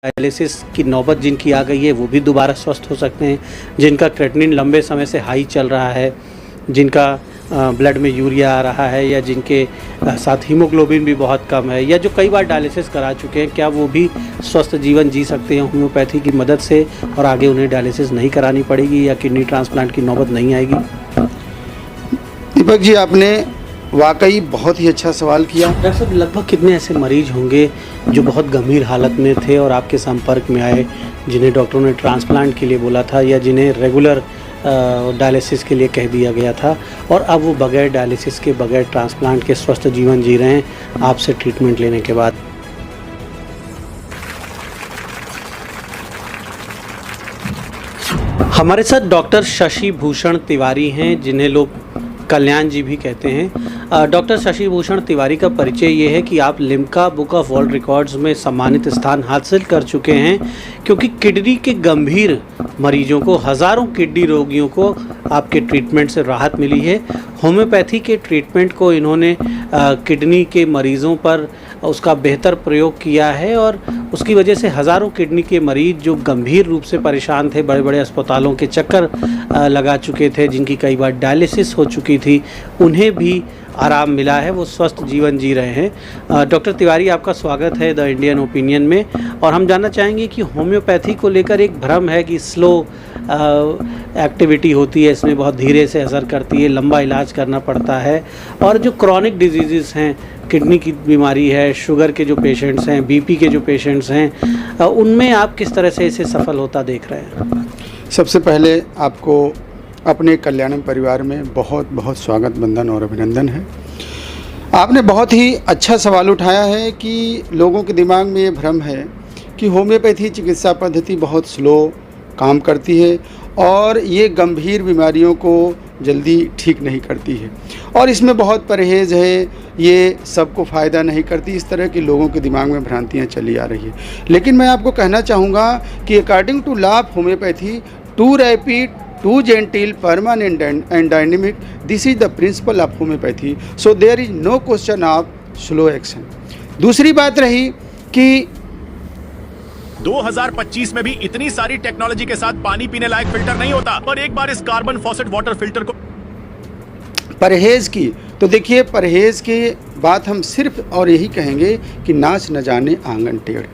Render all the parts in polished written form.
Dialysis की नौबत जिनकी आ गई है वो भी दोबारा स्वस्थ हो सकते हैं, जिनका क्रेटिनिन लंबे समय से हाई चल रहा है, जिनका ब्लड में यूरिया आ रहा है या जिनके साथ हीमोग्लोबिन भी बहुत कम है या जो कई बार डायलिसिस करा चुके हैं, क्या वो भी स्वस्थ जीवन जी सकते हैं होम्योपैथी की मदद से और आगे उन्हें डायलिसिस नहीं करानी पड़ेगी या किडनी ट्रांसप्लांट की नौबत नहीं आएगी? दीपक जी, आपने वाकई बहुत ही अच्छा सवाल किया। डॉक्टर साहब, लगभग कितने ऐसे मरीज होंगे जो बहुत गंभीर हालत में थे और आपके संपर्क में आए, जिन्हें डॉक्टरों ने ट्रांसप्लांट के लिए बोला था या जिन्हें रेगुलर डायलिसिस के लिए कह दिया गया था और अब वो बगैर डायलिसिस के, बगैर ट्रांसप्लांट के स्वस्थ जीवन जी रहे हैं आपसे ट्रीटमेंट लेने के बाद? हमारे साथ डॉक्टर शशि भूषण तिवारी हैं, जिन्हें लोग कल्याण जी भी कहते हैं। डॉक्टर शशि भूषण तिवारी का परिचय ये है कि आप Limca book of world records में सम्मानित स्थान हासिल कर चुके हैं, क्योंकि किडनी के गंभीर मरीजों को, हज़ारों किडनी रोगियों को आपके ट्रीटमेंट से राहत मिली है। होम्योपैथी के ट्रीटमेंट को इन्होंने किडनी के मरीज़ों पर उसका बेहतर प्रयोग किया है और उसकी वजह से हज़ारों किडनी के मरीज जो गंभीर रूप से परेशान थे, बड़े बड़े अस्पतालों के चक्कर लगा चुके थे, जिनकी कई बार डायलिसिस हो चुकी थी, उन्हें भी आराम मिला है, वो स्वस्थ जीवन जी रहे हैं। डॉक्टर तिवारी, आपका स्वागत है द इंडियन ओपिनियन में। और हम जानना चाहेंगे कि होम्योपैथी को लेकर एक भ्रम है कि स्लो एक्टिविटी होती है, इसमें बहुत धीरे से असर करती है, लंबा इलाज करना पड़ता है, और जो क्रॉनिक डिजीज़ हैं, किडनी की बीमारी है, शुगर के जो पेशेंट्स हैं, बीपी के जो पेशेंट्स हैं, उनमें आप किस तरह से इसे सफल होता देख रहे हैं? सबसे पहले आपको अपने कल्याणम परिवार में बहुत बहुत स्वागत, वंदन और अभिनंदन है। आपने बहुत ही अच्छा सवाल उठाया है कि लोगों के दिमाग में ये भ्रम है कि होम्योपैथी चिकित्सा पद्धति बहुत स्लो काम करती है और ये गंभीर बीमारियों को जल्दी ठीक नहीं करती है और इसमें बहुत परहेज़ है, ये सबको फ़ायदा नहीं करती। इस तरह के लोगों के दिमाग में भ्रांतियाँ चली आ रही है। लेकिन मैं आपको कहना चाहूँगा कि according to law of homeopathy, to rapid, to gentle, permanent and dynamic, this is the principle of homeopathy, so there is no question of slow action. दूसरी बात रही कि 2025 में भी इतनी सारी टेक्नोलॉजी के साथ पानी पीने लायक फिल्टर नहीं होता, पर एक बार इस कार्बन फॉसेट वाटर फिल्टर को परहेज़ की, तो देखिए परहेज़ की बात हम सिर्फ और यही कहेंगे कि नाच न जाने आंगन टेढ़।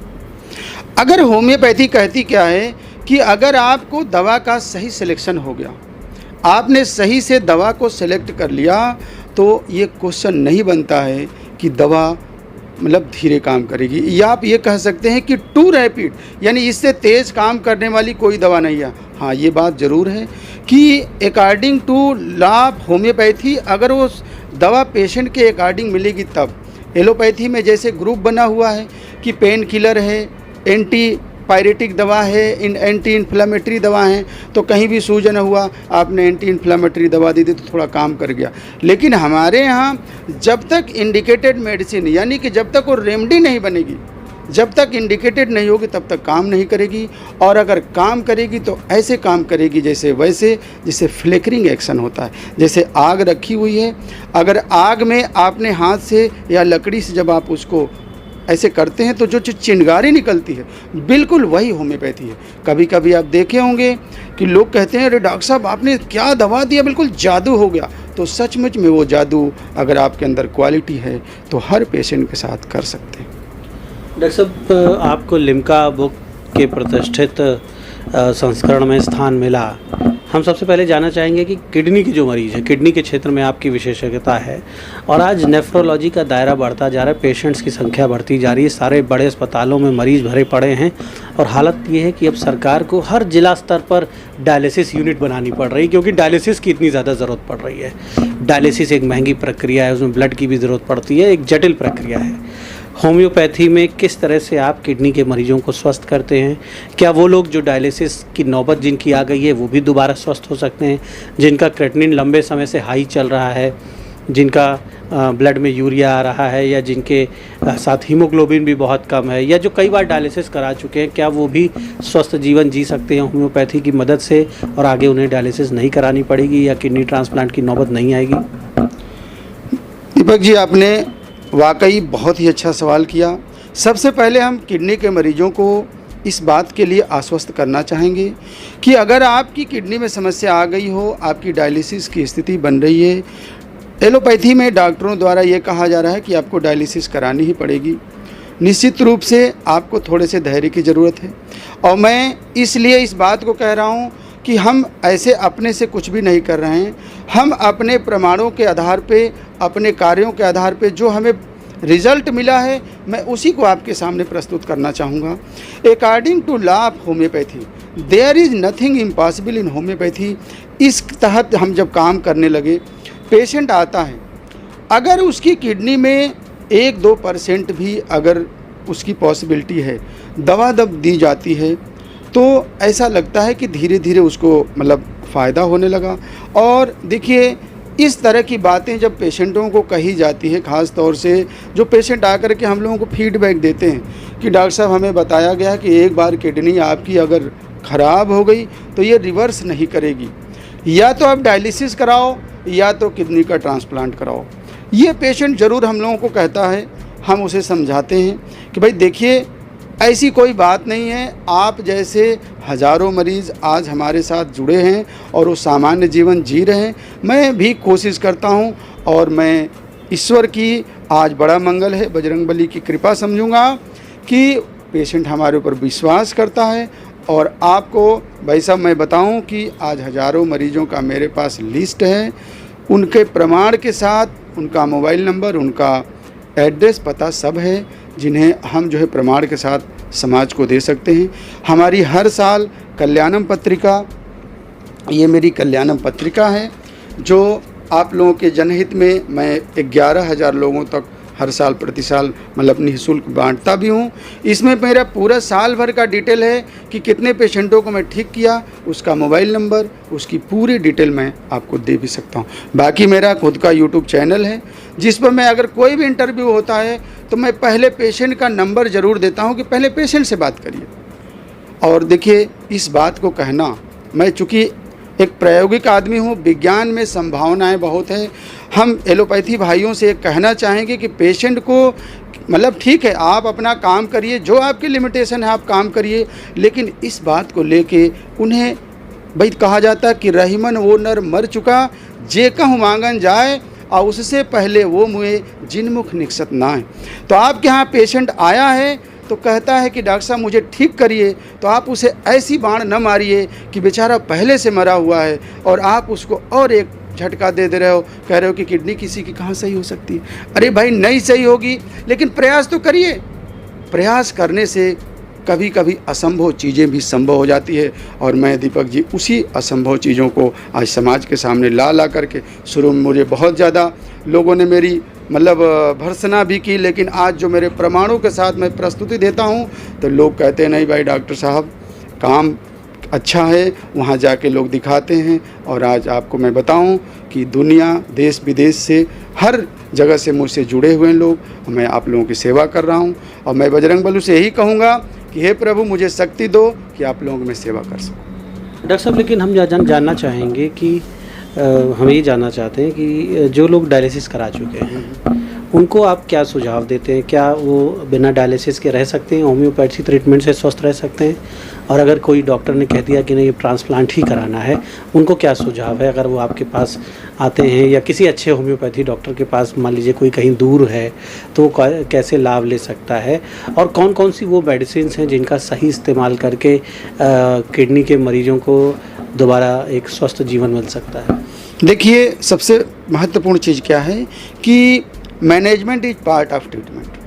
अगर होम्योपैथी कहती क्या है कि अगर आपको दवा का सही सिलेक्शन हो गया, आपने सही से दवा को सिलेक्ट कर लिया, तो ये क्वेश्चन नहीं बनता है कि दवा मतलब धीरे काम करेगी, या आप ये कह सकते हैं कि टू रैपिड, यानी इससे तेज़ काम करने वाली कोई दवा नहीं है। हाँ, ये बात ज़रूर है कि according to law of homeopathy अगर वो दवा पेशेंट के अकॉर्डिंग मिलेगी तब। एलोपैथी में जैसे ग्रुप बना हुआ है कि पेन किलर है, एंटी पायरेटिक दवा है, एंटी इन्फ्लामेटरी दवा है, तो कहीं भी सूजन हुआ आपने एंटी इन्फ्लामेटरी दवा दी थी तो थोड़ा काम कर गया। लेकिन हमारे यहाँ जब तक इंडिकेटेड मेडिसिन, यानी कि जब तक वो रेमेडी नहीं बनेगी, जब तक इंडिकेटेड नहीं होगी, तब तक काम नहीं करेगी। और अगर काम करेगी तो ऐसे काम करेगी जैसे फ्लेकरिंग एक्शन होता है, जैसे आग रखी हुई है, अगर आग में आपने हाथ से या लकड़ी से जब आप उसको ऐसे करते हैं तो जो चिंगारी निकलती है, बिल्कुल वही होम्योपैथी है। कभी कभी आप देखे होंगे कि लोग कहते हैं अरे डॉक्टर साहब आपने क्या दवा दिया, बिल्कुल जादू हो गया। तो सचमुच में वो जादू अगर आपके अंदर क्वालिटी है तो हर पेशेंट के साथ कर सकते हैं। डॉक्टर साहब, आपको लिम्का बुक के प्रतिष्ठित संस्करण में स्थान मिला। हम सबसे पहले जानना चाहेंगे कि किडनी के जो मरीज़ हैं, किडनी के क्षेत्र में आपकी विशेषज्ञता है और आज नेफ्रोलॉजी का दायरा बढ़ता जा रहा है, पेशेंट्स की संख्या बढ़ती जा रही है, सारे बड़े अस्पतालों में मरीज़ भरे पड़े हैं और हालत ये है कि अब सरकार को हर जिला स्तर पर डायलिसिस यूनिट बनानी पड़ रही है, क्योंकि डायलिसिस की इतनी ज़्यादा ज़रूरत पड़ रही है। डायलिसिस एक महंगी प्रक्रिया है, उसमें ब्लड की भी ज़रूरत पड़ती है, एक जटिल प्रक्रिया है। होम्योपैथी में किस तरह से आप किडनी के मरीजों को स्वस्थ करते हैं? क्या वो लोग जो डायलिसिस की नौबत जिनकी आ गई है वो भी दोबारा स्वस्थ हो सकते हैं, जिनका क्रेटिनिन लंबे समय से हाई चल रहा है, जिनका ब्लड में यूरिया आ रहा है या जिनके साथ हीमोग्लोबिन भी बहुत कम है या जो कई बार डायलिसिस करा चुके हैं, क्या वो भी स्वस्थ जीवन जी सकते हैं होम्योपैथी की मदद से और आगे उन्हें डायलिसिस नहीं करानी पड़ेगी या किडनी ट्रांसप्लांट की नौबत नहीं आएगी? दीपक जी, आपने वाकई बहुत ही अच्छा सवाल किया। सबसे पहले हम किडनी के मरीजों को इस बात के लिए आश्वस्त करना चाहेंगे कि अगर आपकी किडनी में समस्या आ गई हो, आपकी डायलिसिस की स्थिति बन रही है, एलोपैथी में डॉक्टरों द्वारा ये कहा जा रहा है कि आपको डायलिसिस करानी ही पड़ेगी। निश्चित रूप से आपको थोड़े से धैर्य की ज़रूरत है। और मैं इसलिए इस बात को कह रहा हूँ कि हम ऐसे अपने से कुछ भी नहीं कर रहे हैं। हम अपने प्रमाणों के आधार पे, अपने कार्यों के आधार पे जो हमें रिजल्ट मिला है, मैं उसी को आपके सामने प्रस्तुत करना चाहूँगा। According to law of homeopathy there is nothing impossible in homeopathy. इस तहत हम जब काम करने लगे, पेशेंट आता है, अगर उसकी किडनी में 1-2% भी अगर उसकी पॉसिबिलिटी है, दवा दब दी जाती है, तो ऐसा लगता है कि धीरे धीरे उसको मतलब फ़ायदा होने लगा। और देखिए, इस तरह की बातें जब पेशेंटों को कही जाती है, ख़ास तौर से जो पेशेंट आकर के हम लोगों को फीडबैक देते हैं कि डॉक्टर साहब हमें बताया गया कि एक बार किडनी आपकी अगर ख़राब हो गई तो ये रिवर्स नहीं करेगी, या तो आप डायलिसिस कराओ या तो किडनी का ट्रांसप्लांट कराओ। ये पेशेंट ज़रूर हम लोगों को कहता है। हम उसे समझाते हैं कि भाई देखिए, ऐसी कोई बात नहीं है। आप जैसे हज़ारों मरीज़ आज हमारे साथ जुड़े हैं और वो सामान्य जीवन जी रहे हैं। मैं भी कोशिश करता हूं और मैं ईश्वर की आज बड़ा मंगल है, बजरंगबली की कृपा समझूंगा कि पेशेंट हमारे ऊपर विश्वास करता है। और आपको भाई साहब मैं बताऊं कि आज हज़ारों मरीज़ों का मेरे पास लिस्ट है, उनके प्रमाण के साथ, उनका मोबाइल नंबर, उनका एड्रेस, पता सब है, जिन्हें हम जो है प्रमाण के साथ समाज को दे सकते हैं। हमारी हर साल कल्याणम पत्रिका, ये मेरी कल्याणम पत्रिका है जो आप लोगों के जनहित में मैं 11,000 लोगों तक हर साल प्रति साल मतलब निःशुल्क बांटता भी हूँ। इसमें मेरा पूरा साल भर का डिटेल है कि कितने पेशेंटों को मैं ठीक किया, उसका मोबाइल नंबर, उसकी पूरी डिटेल मैं आपको दे भी सकता हूँ। बाकी मेरा खुद का यूट्यूब चैनल है जिस पर मैं अगर कोई भी इंटरव्यू होता है तो मैं पहले पेशेंट का नंबर ज़रूर देता हूँ कि पहले पेशेंट से बात करिए। और देखिए, इस बात को कहना, मैं चूँकि एक प्रायोगिक आदमी हूँ, विज्ञान में संभावनाएं बहुत है। हम एलोपैथी भाइयों से कहना चाहेंगे कि पेशेंट को मतलब ठीक है, आप अपना काम करिए, जो आपकी लिमिटेशन है आप काम करिए, लेकिन इस बात को लेके उन्हें भाई कहा जाता है कि रहीमन वो नर मर चुका, जे कहूँ मांगन जाए और उससे पहले वो मुँह जिनमुख निकसत ना है। तो आपके यहाँ पेशेंट आया है तो कहता है कि डॉक्टर साहब मुझे ठीक करिए, तो आप उसे ऐसी बाण न मारिए कि बेचारा पहले से मरा हुआ है और आप उसको और एक झटका दे रहे हो, कह रहे हो कि किडनी किसी की कहाँ सही हो सकती है। अरे भाई, नहीं सही होगी, लेकिन प्रयास तो करिए। प्रयास करने से कभी कभी असंभव चीज़ें भी संभव हो जाती है। और मैं दीपक जी उसी असंभव चीज़ों को आज समाज के सामने ला करके, शुरू में मुझे बहुत ज़्यादा लोगों ने मेरी मतलब भर्त्सना भी की, लेकिन आज जो मेरे प्रमाणों के साथ मैं प्रस्तुति देता हूँ तो लोग कहते हैं नहीं भाई डॉक्टर साहब काम अच्छा है, वहाँ जाके लोग दिखाते हैं। और आज आपको मैं बताऊं कि दुनिया, देश विदेश से, हर जगह से मुझसे जुड़े हुए लोग, मैं आप लोगों की सेवा कर रहा हूं। और मैं बजरंगबली से यही कहूँगा कि हे प्रभु मुझे शक्ति दो कि आप लोगों की मैं सेवा कर सकूँ। डॉक्टर साहब, लेकिन हम जानना चाहेंगे कि हम ये जानना चाहते हैं कि जो लोग डायलिसिस करा चुके हैं उनको आप क्या सुझाव देते हैं? क्या वो बिना डायलिसिस के रह सकते हैं, होम्योपैथी ट्रीटमेंट से स्वस्थ रह सकते हैं? और अगर कोई डॉक्टर ने कह दिया कि नहीं ट्रांसप्लांट ही कराना है, उनको क्या सुझाव है? अगर वो आपके पास आते हैं या किसी अच्छे होम्योपैथी डॉक्टर के पास, मान लीजिए कोई कहीं दूर है, तो वो कैसे लाभ ले सकता है? और कौन कौन सी वो मेडिसिन हैं जिनका सही इस्तेमाल करके किडनी के मरीजों को दोबारा एक स्वस्थ जीवन मिल सकता है? देखिए, सबसे महत्वपूर्ण चीज़ क्या है कि management is part of treatment.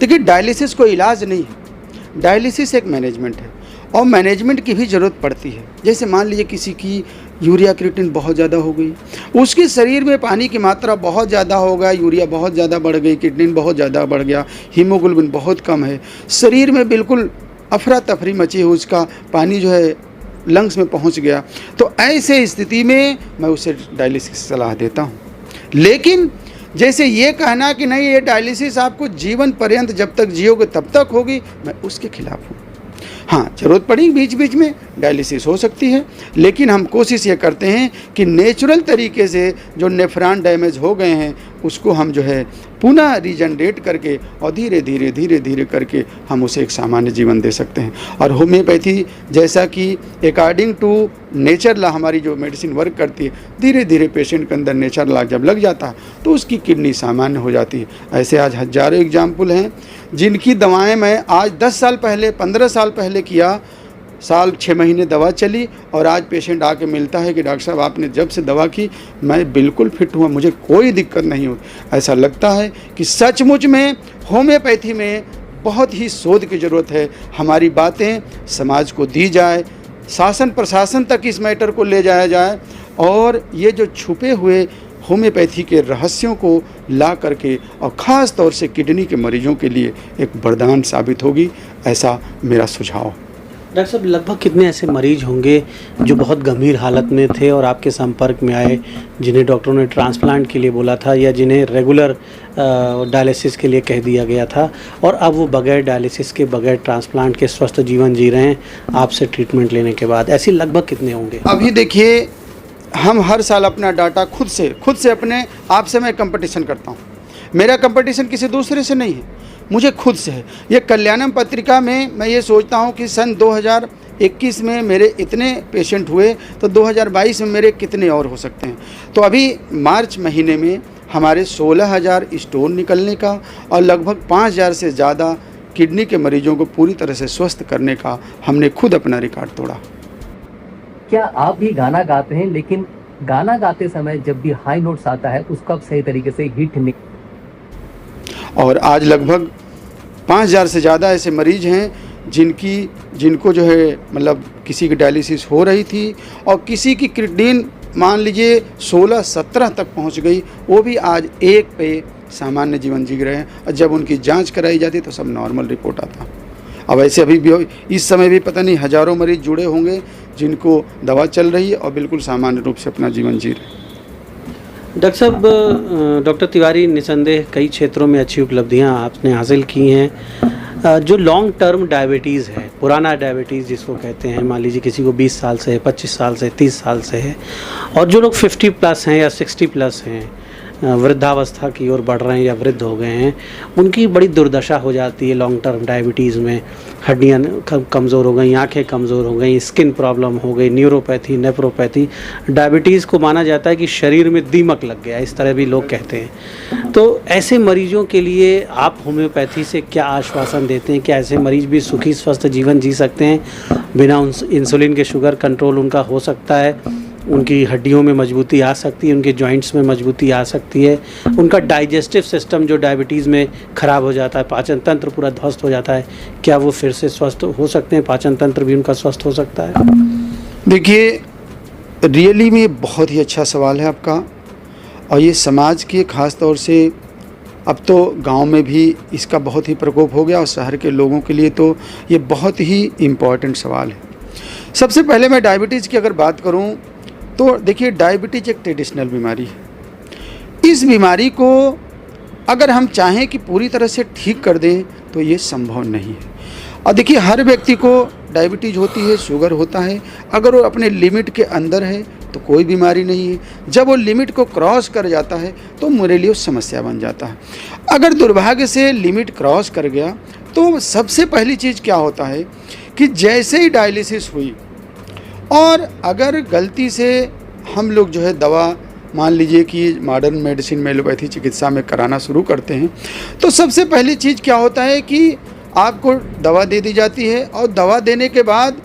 देखिए, डायलिसिस कोई इलाज नहीं है, डायलिसिस एक मैनेजमेंट है और मैनेजमेंट की भी ज़रूरत पड़ती है। जैसे मान लीजिए किसी की यूरिया क्रिएटिनिन बहुत ज़्यादा हो गई, उसके शरीर में पानी की मात्रा बहुत ज़्यादा हो गया, यूरिया बहुत ज़्यादा बढ़ गई, क्रिएटिनिन बहुत ज़्यादा बढ़ गया, हीमोग्लोबिन बहुत कम है, शरीर में बिल्कुल अफरा तफरी मची है, उसका पानी जो है लंग्स में पहुंच गया, तो ऐसे स्थिति में मैं उसे डायलिसिस की सलाह देता हूं। लेकिन जैसे ये कहना कि नहीं ये डायलिसिस आपको जीवन पर्यंत जब तक जियोगे तब तक होगी, मैं उसके खिलाफ हूँ। हाँ, ज़रूरत पड़ी बीच बीच में डायलिसिस हो सकती है, लेकिन हम कोशिश ये करते हैं कि नेचुरल तरीके से जो नेफ्रॉन डैमेज हो गए हैं उसको हम जो है पुनः रीजनरेट करके और धीरे धीरे करके हम उसे एक सामान्य जीवन दे सकते हैं। और होम्योपैथी जैसा कि अकॉर्डिंग टू नेचर लॉ हमारी जो मेडिसिन वर्क करती है, धीरे धीरे पेशेंट के अंदर नेचर लॉ जब लग जाता है तो उसकी किडनी सामान्य हो जाती है। ऐसे आज हज़ारों एग्जाम्पल हैं जिनकी दवाएं मैं आज 10 साल पहले 15 साल पहले किया, साल 6 महीने दवा चली और आज पेशेंट आके मिलता है कि डॉक्टर साहब आपने जब से दवा की मैं बिल्कुल फिट हुआ, मुझे कोई दिक्कत नहीं हुई। ऐसा लगता है कि सचमुच में होम्योपैथी में बहुत ही शोध की ज़रूरत है। हमारी बातें समाज को दी जाए, शासन प्रशासन तक इस मैटर को ले जाया जाए और ये जो छुपे हुए होम्योपैथी के रहस्यों को ला करके और ख़ास तौर से किडनी के मरीजों के लिए एक वरदान साबित होगी, ऐसा मेरा सुझाव। डॉक्टर साहब, लगभग कितने ऐसे मरीज होंगे जो बहुत गंभीर हालत में थे और आपके संपर्क में आए, जिन्हें डॉक्टरों ने ट्रांसप्लांट के लिए बोला था या जिन्हें रेगुलर डायलिसिस के लिए कह दिया गया था और अब वो बगैर डायलिसिस के, बगैर ट्रांसप्लांट के स्वस्थ जीवन जी रहे हैं आपसे ट्रीटमेंट लेने के बाद? ऐसे लगभग कितने होंगे? अभी देखिए, हम हर साल अपना डाटा खुद से अपने आप से मैं कंपटीशन करता हूँ। मेरा कंपटीशन किसी दूसरे से नहीं है, मुझे खुद से है। ये कल्याणम पत्रिका में मैं ये सोचता हूँ कि सन 2021 में मेरे इतने पेशेंट हुए तो 2022 में मेरे कितने और हो सकते हैं। तो अभी मार्च महीने में हमारे 16,000 स्टोन निकलने का और लगभग 5,000 से ज़्यादा किडनी के मरीजों को पूरी तरह से स्वस्थ करने का हमने खुद अपना रिकॉर्ड तोड़ा। क्या आप भी गाना गाते हैं, लेकिन गाना गाते समय जब भी हाई नोट्स आता है उसको आप सही तरीके से हिट नहीं? और आज लगभग 5,000 से ज़्यादा ऐसे मरीज हैं जिनको जो है मतलब किसी की डायलिसिस हो रही थी और किसी की किडनी मान लीजिए 16-17 तक पहुंच गई, वो भी आज एक पे सामान्य जीवन जी रहे हैं। और जब उनकी जांच कराई जाती तो सब नॉर्मल रिपोर्ट आता। अब ऐसे अभी भी इस समय भी पता नहीं हज़ारों मरीज जुड़े होंगे जिनको दवा चल रही है और बिल्कुल सामान्य रूप से अपना जीवन जी रहे हैं। डॉक्टर साहब, डॉक्टर तिवारी, निसंदेह कई क्षेत्रों में अच्छी उपलब्धियां आपने हासिल की हैं। जो लॉन्ग टर्म डायबिटीज़ है, पुराना डायबिटीज़ जिसको कहते हैं, मान लीजिए किसी को 20 साल से है, 25 साल से, 30 साल से है, और जो लोग 50 प्लस हैं या 60 प्लस हैं, वृद्धावस्था की ओर बढ़ रहे हैं या वृद्ध हो गए हैं, उनकी बड़ी दुर्दशा हो जाती है लॉन्ग टर्म डायबिटीज़ में। हड्डियाँ कमज़ोर हो गई, आँखें कमज़ोर हो गई, स्किन प्रॉब्लम हो गई, न्यूरोपैथी, नेफ्रोपैथी। डायबिटीज़ को माना जाता है कि शरीर में दीमक लग गया, इस तरह भी लोग कहते हैं। तो ऐसे मरीजों के लिए आप होम्योपैथी से क्या आश्वासन देते हैं? क्या ऐसे मरीज भी सुखी स्वस्थ जीवन जी सकते हैं? बिना इंसुलिन के शुगर कंट्रोल उनका हो सकता है, उनकी हड्डियों में मजबूती आ सकती है, उनके जॉइंट्स में मजबूती आ सकती है, उनका डाइजेस्टिव सिस्टम जो डायबिटीज़ में ख़राब हो जाता है, पाचन तंत्र पूरा ध्वस्त हो जाता है, क्या वो फिर से स्वस्थ हो सकते हैं? पाचन तंत्र भी उनका स्वस्थ हो सकता है? देखिए, रियली में बहुत ही अच्छा सवाल है आपका, और ये समाज के ख़ास तौर से अब तो गांव में भी इसका बहुत ही प्रकोप हो गया और शहर के लोगों के लिए तो ये बहुत ही इम्पॉर्टेंट सवाल है। सबसे पहले मैं डायबिटीज़ की अगर बात करूं तो देखिए, डायबिटीज एक ट्रेडिशनल बीमारी है। इस बीमारी को अगर हम चाहें कि पूरी तरह से ठीक कर दें तो ये संभव नहीं है। और देखिए, हर व्यक्ति को डायबिटीज होती है, शुगर होता है, अगर वो अपने लिमिट के अंदर है तो कोई बीमारी नहीं है। जब वो लिमिट को क्रॉस कर जाता है तो मेरे लिए समस्या बन जाता है। अगर दुर्भाग्य से लिमिट क्रॉस कर गया तो सबसे पहली चीज़ क्या होता है कि जैसे ही डायलिसिस हुई और अगर गलती से हम लोग जो है दवा मान लीजिए कि मॉडर्न मेडिसिन में एलोपैथी चिकित्सा में कराना शुरू करते हैं तो सबसे पहली चीज़ क्या होता है कि आपको दवा दे दी जाती है और दवा देने के बाद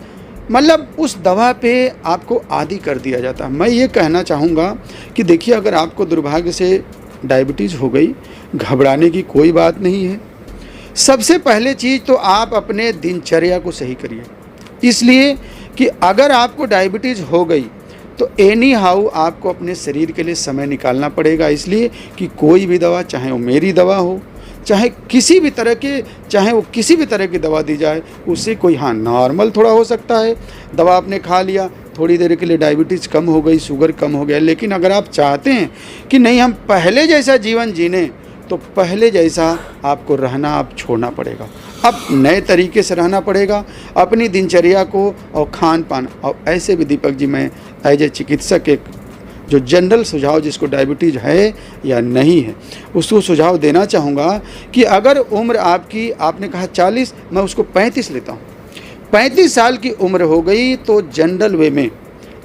मतलब उस दवा पे आपको आदी कर दिया जाता है। मैं ये कहना चाहूँगा कि देखिए, अगर आपको दुर्भाग्य से डायबिटीज़ हो गई, घबराने की कोई बात नहीं है। सबसे पहले चीज़ तो आप अपने दिनचर्या को सही करिए, इसलिए कि अगर आपको डायबिटीज़ हो गई तो एनी हाउ आपको अपने शरीर के लिए समय निकालना पड़ेगा। इसलिए कि कोई भी दवा, चाहे वो मेरी दवा हो, चाहे किसी भी तरह की दवा दी जाए, उससे कोई नॉर्मल थोड़ा हो सकता है। दवा आपने खा लिया, थोड़ी देर के लिए डायबिटीज़ कम हो गई, शुगर कम हो गया, लेकिन अगर आप चाहते हैं कि नहीं हम पहले जैसा जीवन जीने, तो पहले जैसा आपको रहना आप छोड़ना पड़ेगा। अब नए तरीके से रहना पड़ेगा, अपनी दिनचर्या को और खान पान। और ऐसे भी दीपक जी, मैं एज ए चिकित्सक एक जो जनरल सुझाव जिसको डायबिटीज़ है या नहीं है उसको सुझाव देना चाहूँगा कि अगर उम्र आपकी, आपने कहा 40, मैं उसको 35 लेता हूँ, 35 साल की उम्र हो गई तो जनरल वे में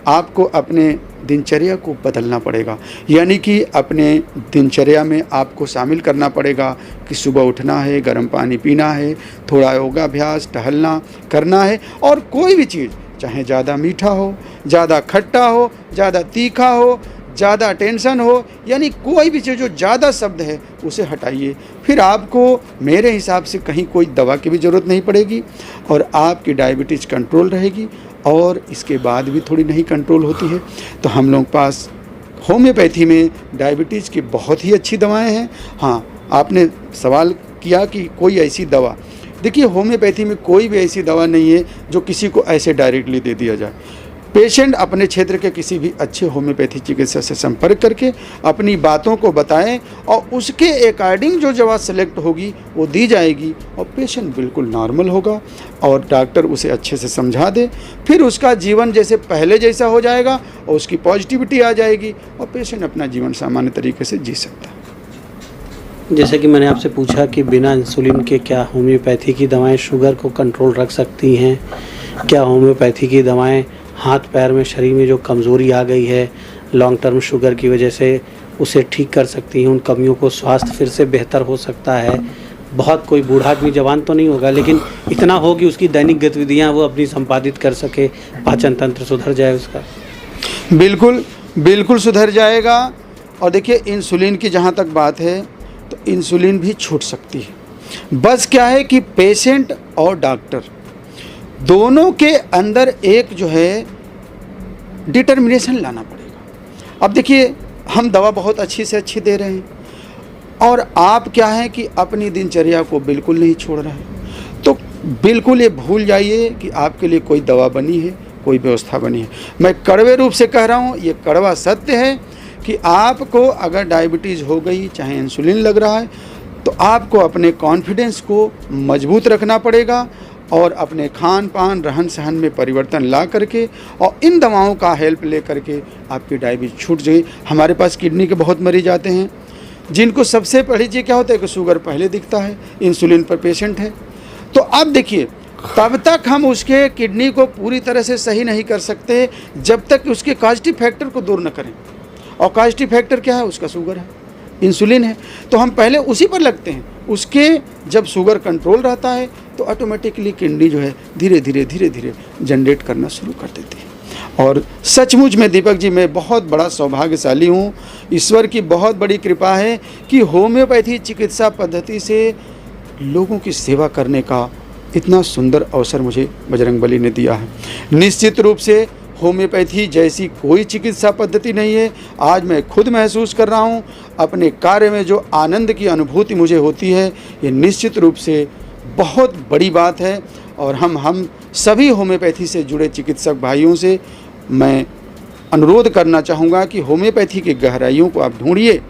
आपको अपने दिनचर्या को बदलना पड़ेगा। यानी कि अपने दिनचर्या में आपको शामिल करना पड़ेगा कि सुबह उठना है, गर्म पानी पीना है, थोड़ा योगाभ्यास, टहलना करना है। और कोई भी चीज़ चाहे ज़्यादा मीठा हो, ज़्यादा खट्टा हो, ज़्यादा तीखा हो, ज़्यादा टेंशन हो, यानी कोई भी चीज़ जो ज़्यादा शब्द है उसे हटाइए। फिर आपको मेरे हिसाब से कहीं कोई दवा की भी ज़रूरत नहीं पड़ेगी और आपकी डायबिटीज़ कंट्रोल रहेगी। और इसके बाद भी थोड़ी नहीं कंट्रोल होती है तो हम लोग पास होम्योपैथी में डायबिटीज़ की बहुत ही अच्छी दवाएं हैं। हाँ, आपने सवाल किया कि कोई ऐसी दवा, देखिए होम्योपैथी में कोई भी ऐसी दवा नहीं है जो किसी को ऐसे डायरेक्टली दे दिया जाए। पेशेंट अपने क्षेत्र के किसी भी अच्छे होम्योपैथी चिकित्सक से संपर्क करके अपनी बातों को बताएं और उसके अकॉर्डिंग जो दवा सेलेक्ट होगी वो दी जाएगी और पेशेंट बिल्कुल नॉर्मल होगा और डॉक्टर उसे अच्छे से समझा दे। फिर उसका जीवन जैसे पहले जैसा हो जाएगा और उसकी पॉजिटिविटी आ जाएगी और पेशेंट अपना जीवन सामान्य तरीके से जी सकता है। जैसे कि मैंने आपसे पूछा कि बिना इंसुलिन के क्या होम्योपैथी की दवाएं शुगर को कंट्रोल रख सकती हैं? क्या होम्योपैथी की दवाएं हाथ पैर में, शरीर में जो कमज़ोरी आ गई है लॉन्ग टर्म शुगर की वजह से, उसे ठीक कर सकती हैं? उन कमियों को स्वास्थ्य फिर से बेहतर हो सकता है? बहुत कोई बूढ़ा आदमी जवान तो नहीं होगा लेकिन इतना हो कि उसकी दैनिक गतिविधियाँ वो अपनी संपादित कर सके, पाचन तंत्र सुधर जाए उसका। बिल्कुल बिल्कुल सुधर जाएगा। और देखिए इंसुलिन की जहाँ तक बात है तो इंसुलिन भी छूट सकती है। बस क्या है कि पेशेंट और डॉक्टर दोनों के अंदर एक जो है डिटर्मिनेशन लाना पड़ेगा। अब देखिए हम दवा बहुत अच्छी से अच्छी दे रहे हैं और आप क्या है कि अपनी दिनचर्या को बिल्कुल नहीं छोड़ रहे हैं, तो बिल्कुल ये भूल जाइए कि आपके लिए कोई दवा बनी है, कोई व्यवस्था बनी है। मैं कड़वे रूप से कह रहा हूँ, ये कड़वा सत्य है कि आपको अगर डायबिटीज़ हो गई, चाहे इंसुलिन लग रहा है, तो आपको अपने कॉन्फिडेंस को मजबूत रखना पड़ेगा और अपने खान पान, रहन सहन में परिवर्तन ला करके और इन दवाओं का हेल्प ले करके आपकी डायबिटीज़ छूट जाए। हमारे पास किडनी के बहुत मरीज आते हैं जिनको सबसे पहली चीज़ क्या होता है कि शुगर पहले दिखता है, इंसुलिन पर पेशेंट है। तो अब देखिए तब तक हम उसके किडनी को पूरी तरह से सही नहीं कर सकते जब तक उसके कॉजेटिव फैक्टर को दूर न करें। और कॉजेटिव फैक्टर क्या है? उसका शुगर है, इंसुलिन है। तो हम पहले उसी पर लगते हैं। उसके जब शुगर कंट्रोल रहता है तो ऑटोमेटिकली किडनी जो है धीरे धीरे जनरेट करना शुरू कर देती है। और सचमुच में दीपक जी मैं बहुत बड़ा सौभाग्यशाली हूँ, ईश्वर की बहुत बड़ी कृपा है कि होम्योपैथी चिकित्सा पद्धति से लोगों की सेवा करने का इतना सुंदर अवसर मुझे बजरंगबली ने दिया है। निश्चित रूप से होम्योपैथी जैसी कोई चिकित्सा पद्धति नहीं है। आज मैं खुद महसूस कर रहा हूँ अपने कार्य में जो आनंद की अनुभूति मुझे होती है, ये निश्चित रूप से बहुत बड़ी बात है। और हम सभी होम्योपैथी से जुड़े चिकित्सक भाइयों से मैं अनुरोध करना चाहूँगा कि होम्योपैथी की गहराइयों को आप ढूंढिए।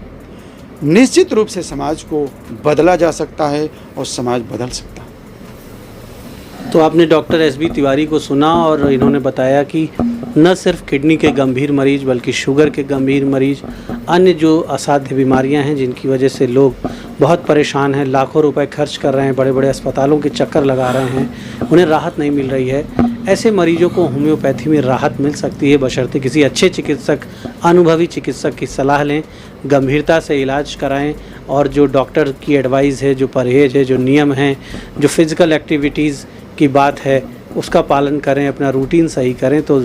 निश्चित रूप से समाज को बदला जा सकता है और समाज बदल सकता है। तो आपने डॉक्टर एसबी तिवारी को सुना और इन्होंने बताया कि न सिर्फ किडनी के गंभीर मरीज बल्कि शुगर के गंभीर मरीज, अन्य जो असाध्य बीमारियां हैं जिनकी वजह से लोग बहुत परेशान हैं, लाखों रुपए खर्च कर रहे हैं, बड़े बड़े अस्पतालों के चक्कर लगा रहे हैं, उन्हें राहत नहीं मिल रही है। ऐसे मरीजों को होम्योपैथी में राहत मिल सकती है बशर्ते किसी अच्छे चिकित्सक, अनुभवी चिकित्सक की सलाह लें, गंभीरता से इलाज कराएं और जो डॉक्टर की एडवाइस है, जो परहेज है, जो नियम हैं, जो फिज़िकल एक्टिविटीज़ की बात है उसका पालन करें, अपना रूटीन सही करें तो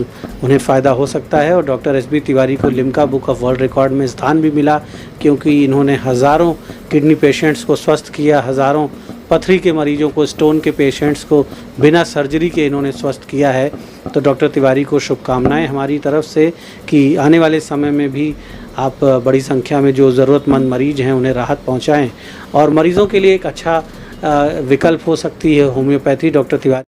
उन्हें फ़ायदा हो सकता है। और डॉक्टर एसबी तिवारी को Limca book of world record में स्थान भी मिला क्योंकि इन्होंने हज़ारों किडनी पेशेंट्स को स्वस्थ किया, हज़ारों पथरी के मरीजों को, स्टोन के पेशेंट्स को बिना सर्जरी के इन्होंने स्वस्थ किया है। तो डॉक्टर तिवारी को शुभकामनाएं हमारी तरफ से कि आने वाले समय में भी आप बड़ी संख्या में जो ज़रूरतमंद मरीज हैं उन्हें राहत पहुँचाएँ और मरीज़ों के लिए एक अच्छा विकल्प हो सकती है होम्योपैथी। डॉक्टर तिवारी